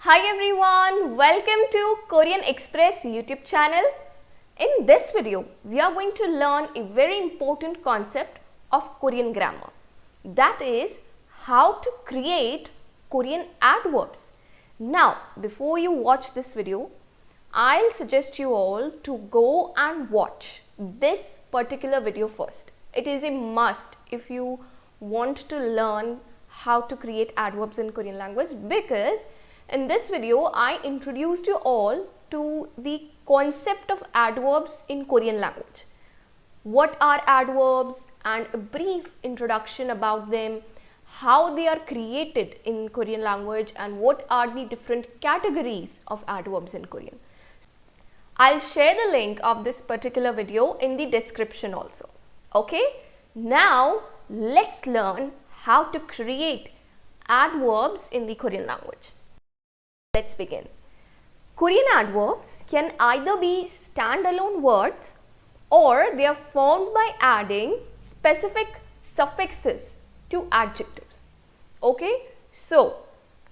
Hi everyone, welcome to Korean Express YouTube channel. In this video, we are going to learn a very important concept of Korean grammar. That is how to create Korean adverbs. Now, before you watch this video, I'll suggest you all to go and watch this particular video first. It is a must if you want to learn how to create adverbs in Korean language, because in this video, I introduced you all to the concept of adverbs in Korean language. What are adverbs and a brief introduction about them, how they are created in Korean language, and what are the different categories of adverbs in Korean. I'll share the link of this particular video in the description also. Okay, now let's learn how to create adverbs in the Korean language. Let's begin. Korean adverbs can either be standalone words or they are formed by adding specific suffixes to adjectives. Okay, so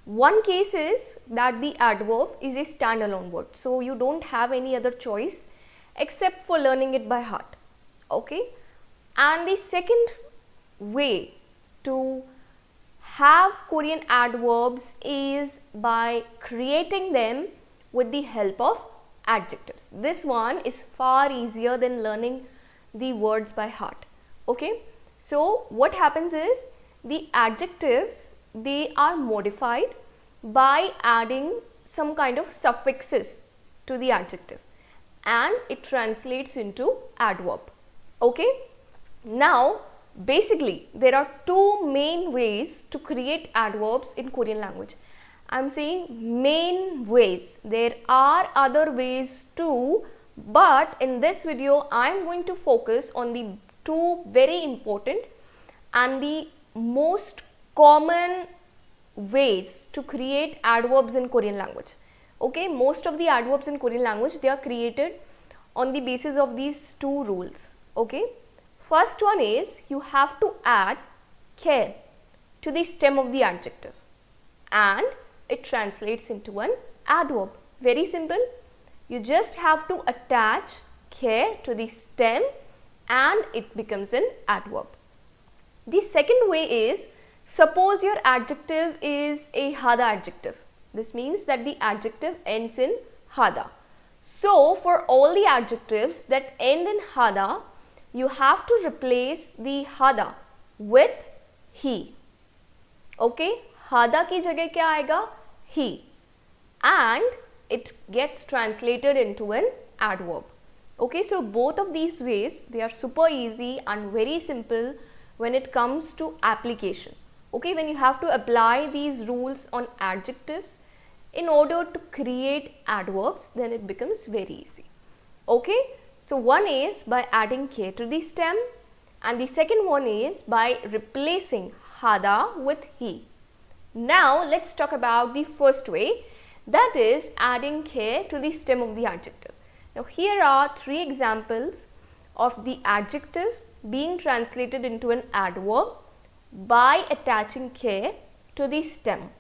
one case is that the adverb is a standalone word, so you don't have any other choice except for learning it by heart. Okay, and the second way to have Korean adverbs is by creating them with the help of adjectives. This one is far easier than learning the words by heart. Okay, so what happens is the adjectives, they are modified by adding some kind of suffixes to the adjective and it translates into adverb. Okay, now basically, there are two main ways to create adverbs in Korean language. I am saying main ways. There are other ways too, but in this video, I am going to focus on the two very important and the most common ways to create adverbs in Korean language. Okay, most of the adverbs in Korean language, they are created on the basis of these two rules. Okay. First one is you have to add ke to the stem of the adjective and it translates into an adverb. Very simple. You just have to attach ke to the stem and it becomes an adverb. The second way is, suppose your adjective is a hada adjective. This means that the adjective ends in hada. So for all the adjectives that end in hada, you have to replace the hada with he. Okay, hada ki jagah kya aayega? He, and it gets translated into an adverb. Okay, so both of these ways, they are super easy and very simple when it comes to application. Okay, when you have to apply these rules on adjectives in order to create adverbs, then it becomes very easy. Okay. So one is by adding ke to the stem and the second one is by replacing hada with he. Now let's talk about the first way, that is adding ke to the stem of the adjective. Now here are three examples of the adjective being translated into an adverb by attaching ke to the stem.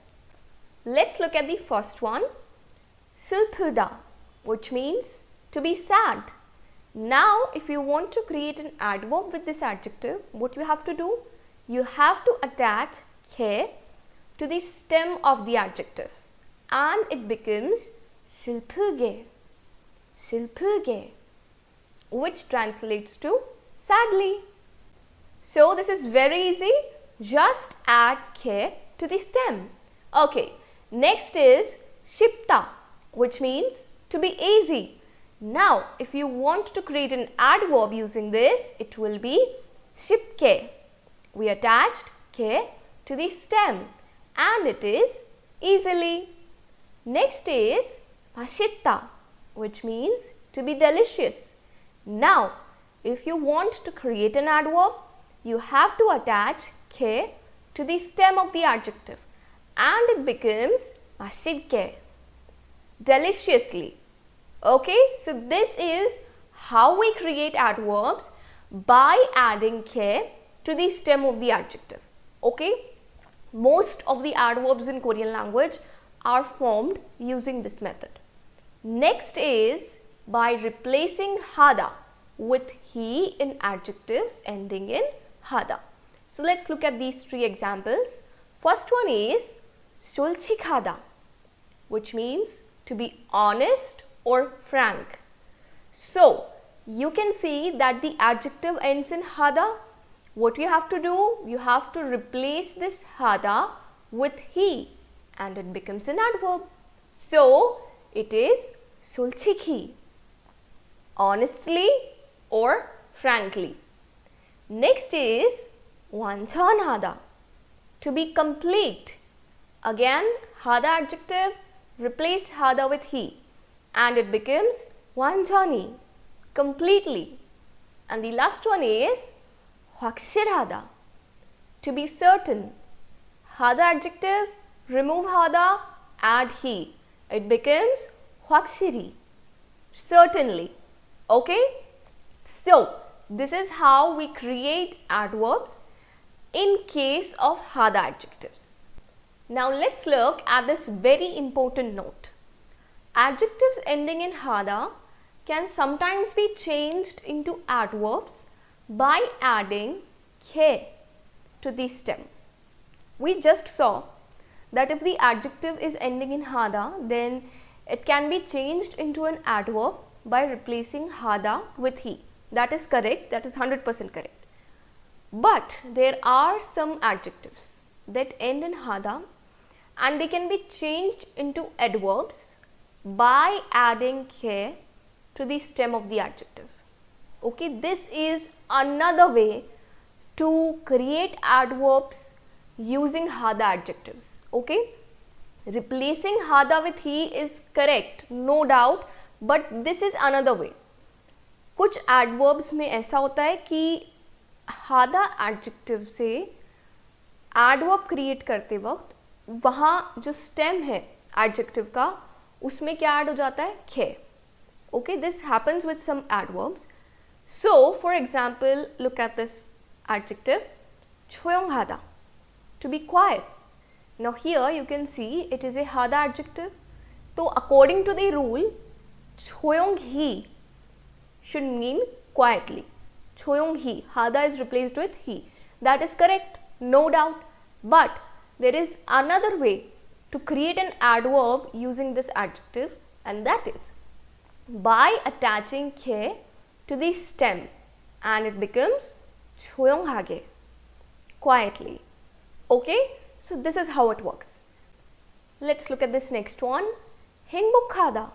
Let's look at the first one, 슬프다, which means to be sad. Now, if you want to create an adverb with this adjective, what you have to do? You have to attach ke to the stem of the adjective and it becomes 슬프게, 슬프게, which translates to sadly. So, this is very easy. Just add ke to the stem. Okay, next is 쉽다, which means to be easy. Now, if you want to create an adverb using this, it will be 쉽게. We attached ke to the stem and it is easily. Next is 맛있다, which means to be delicious. Now, if you want to create an adverb, you have to attach ke to the stem of the adjective and it becomes 맛있게, deliciously. Okay, so this is how we create adverbs by adding ke to the stem of the adjective. Okay, most of the adverbs in Korean language are formed using this method. Next is by replacing hada with he in adjectives ending in hada. So let's look at these three examples. First one is 솔직하다, which means to be honest or frank. So you can see that the adjective ends in hada. What you have to do? You have to replace this hada with he and it becomes an adverb. So it is 솔직히, honestly or frankly. Next is 완전하다, to be complete. Again, hada adjective, replace hada with he and it becomes 완전히, completely. And the last one is 확실하다, to be certain. Hada adjective, remove hada, add he. It becomes 확실히, certainly. Okay? So, this is how we create adverbs in case of hada adjectives. Now let's look at this very important note. Adjectives ending in hada can sometimes be changed into adverbs by adding ke to the stem. We just saw that if the adjective is ending in hada, then it can be changed into an adverb by replacing hada with he. That is correct, that is 100% correct. But there are some adjectives that end in hada and they can be changed into adverbs by adding ke to the stem of the adjective. Okay, this is another way to create adverbs using hada adjectives. Okay, replacing hada with he is correct, no doubt, but this is another way. कुछ adverbs में ऐसा होता है कि hada adjective से adverb create करते वक्त वहाँ जो stem है adjective का उसमें क्या add हो जाता है? खे. Okay, this happens with some adverbs. So, for example, look at this adjective 조용하다, to be quiet. Now here you can see it is a hada adjective. So according to the rule, 조용히 should mean quietly. 조용히, hada is replaced with he. That is correct, no doubt. But there is another way to create an adverb using this adjective, and that is by attaching ke to the stem and it becomes 조용하게, quietly. Okay, so this is how it works. Let's look at this next one. 행복하다,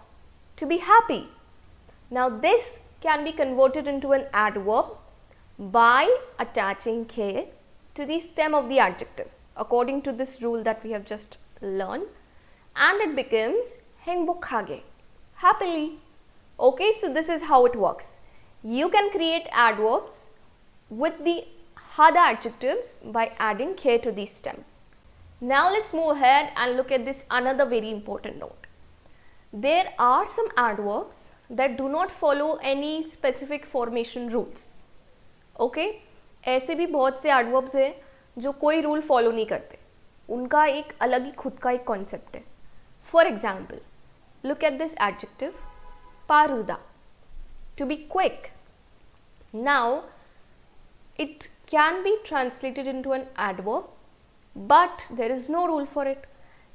to be happy. Now this can be converted into an adverb by attaching ke to the stem of the adjective according to this rule that we have just learned, and it becomes 행복하게, happily. Okay, so this is how it works. You can create adverbs with the hada adjectives by adding ke to the stem. Now let's move ahead and look at this another very important note. There are some adverbs that do not follow any specific formation rules. Okay, ऐसे भी बहुत से adverbs हैं जो कोई rule follow नहीं करते. उनका एक अलग ही खुद का एक concept है. For example, look at this adjective 빠르다, to be quick. Now, it can be translated into an adverb, but there is no rule for it.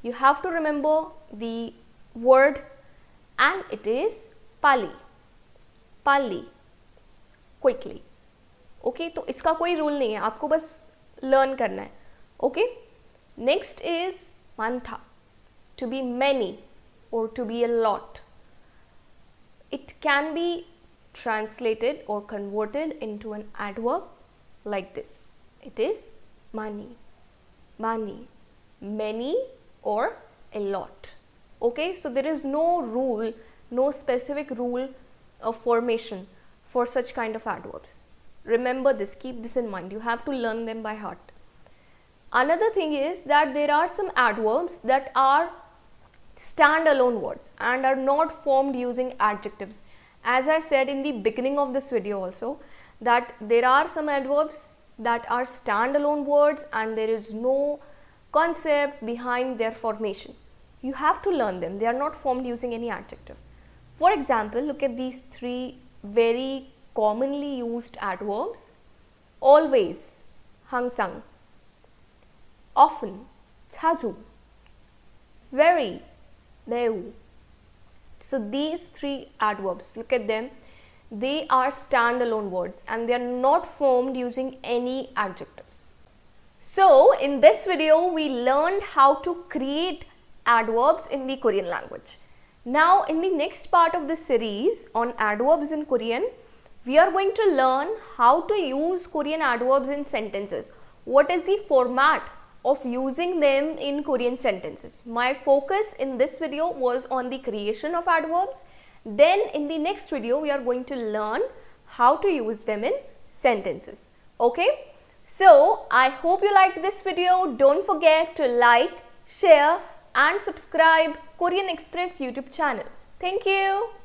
You have to remember the word and it is pali, pali, quickly. Okay, तो इसका कोई rule नहीं है, आपको बस learn करना है. Okay, next is mantha, to be many or to be a lot. It can be translated or converted into an adverb like this. It is many, many, many or a lot. Okay, so there is no rule, no specific rule of formation for such kind of adverbs. Remember this, keep this in mind. You have to learn them by heart. Another thing is that there are some adverbs that are standalone words and are not formed using adjectives. As I said in the beginning of this video also, that there are some adverbs that are standalone words and there is no concept behind their formation. you have to learn them. They are not formed using any adjective. For example, look at these three very commonly used adverbs. Always, 항상. Often, 자주. Very, 매우. So these three adverbs, look at them. They are standalone words and they are not formed using any adjectives. So in this video, we learned how to create adverbs in the Korean language. Now in the next part of the series on adverbs in Korean, we are going to learn how to use Korean adverbs in sentences. What is the format of using them in Korean sentences? My focus in this video was on the creation of adverbs. Then in the next video, we are going to learn how to use them in sentences. Okay? So, I hope you liked this video. Don't forget to like, share and subscribe Korean Express YouTube channel. Thank you.